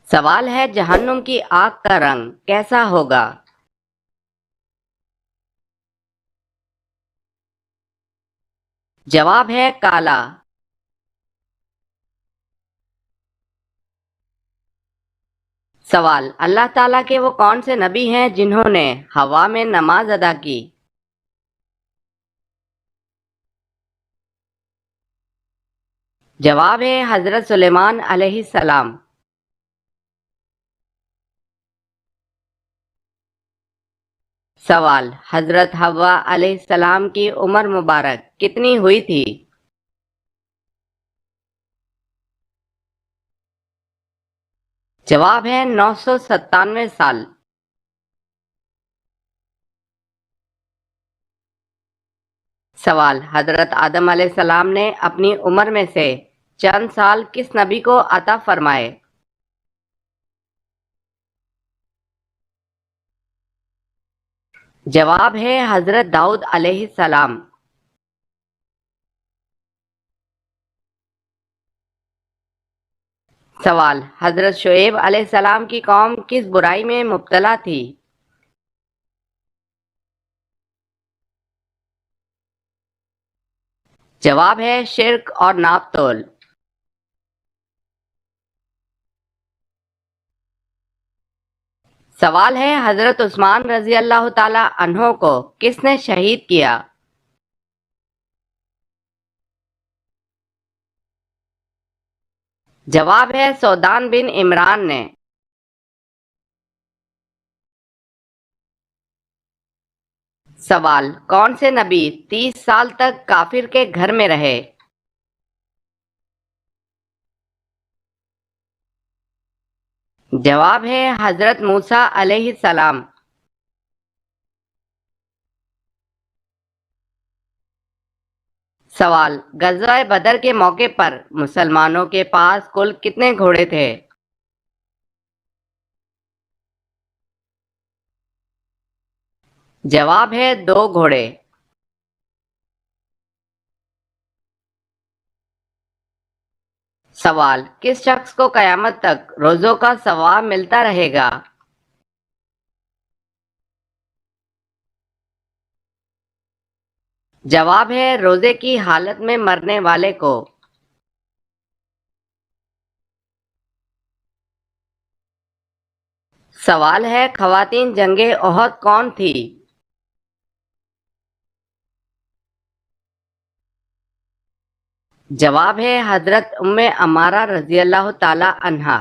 سوال ہے جہنم کی آگ کا رنگ کیسا ہوگا؟ جواب ہے کالا۔ سوال، اللہ تعالیٰ کے وہ کون سے نبی ہیں جنہوں نے ہوا میں نماز ادا کی؟ جواب ہے حضرت سلیمان علیہ السلام۔ سوال، حضرت حوا علیہ السلام کی عمر مبارک کتنی ہوئی تھی؟ جواب ہے 997 سال۔ سوال، حضرت آدم علیہ السلام نے اپنی عمر میں سے چند سال کس نبی کو عطا فرمائے؟ جواب ہے حضرت داؤد علیہ السلام۔ سوال، حضرت شعیب علیہ السلام کی قوم کس برائی میں مبتلا تھی؟ جواب ہے شرک اور ناپ تول۔ سوال ہے حضرت عثمان رضی اللہ تعالی عنہ کو کس نے شہید کیا؟ جواب ہے سودان بن عمران نے۔ سوال، کون سے نبی 30 سال تک کافر کے گھر میں رہے؟ جواب ہے حضرت موسیٰ علیہ السلام۔ سوال، غزوہ بدر کے موقع پر مسلمانوں کے پاس کل کتنے گھوڑے تھے؟ جواب ہے 2 گھوڑے۔ سوال، کس شخص کو قیامت تک روزوں کا ثواب ملتا رہے گا؟ جواب ہے روزے کی حالت میں مرنے والے کو۔ سوال ہے خواتین جنگ احد کون تھی؟ جواب ہے حضرت ام عمارہ رضی اللہ تعالی عنہا۔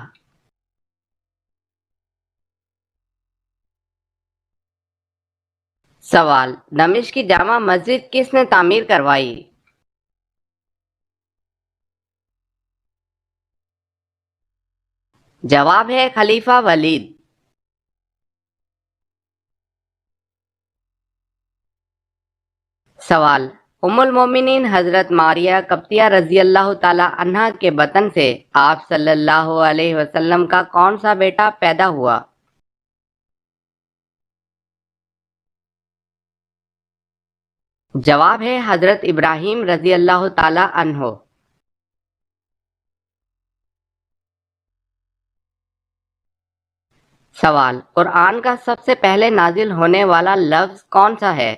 سوال، دمشق کی جامع مسجد کس نے تعمیر کروائی؟ جواب ہے خلیفہ ولید۔ سوال، ام المومنین حضرت ماریہ قبطیہ رضی اللہ تعالی عنہا کے بطن سے آپ صلی اللہ علیہ وسلم کا کون سا بیٹا پیدا ہوا؟ جواب ہے حضرت ابراہیم رضی اللہ تعالی عنہ۔ سوال، قرآن کا سب سے پہلے نازل ہونے والا لفظ کون سا ہے؟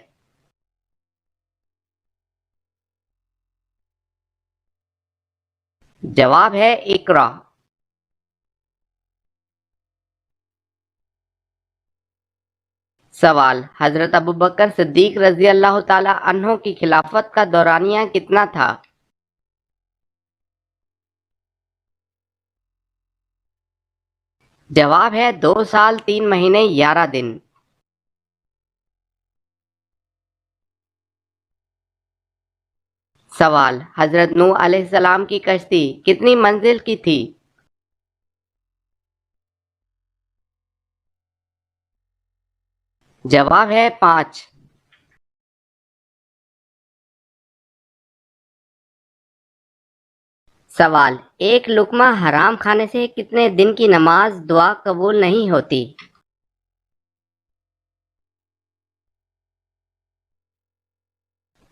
جواب ہے اقرا۔ سوال، حضرت ابوبکر صدیق رضی اللہ تعالی عنہ کی خلافت کا دورانیہ کتنا تھا؟ جواب ہے 2 سال 3 مہینے 11 دن۔ سوال، حضرت نوح علیہ السلام کی کشتی کتنی منزل کی تھی؟ جواب ہے 5۔ سوال، ایک لقمہ حرام کھانے سے کتنے دن کی نماز دعا قبول نہیں ہوتی؟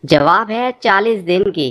جواب ہے 40 دن کی۔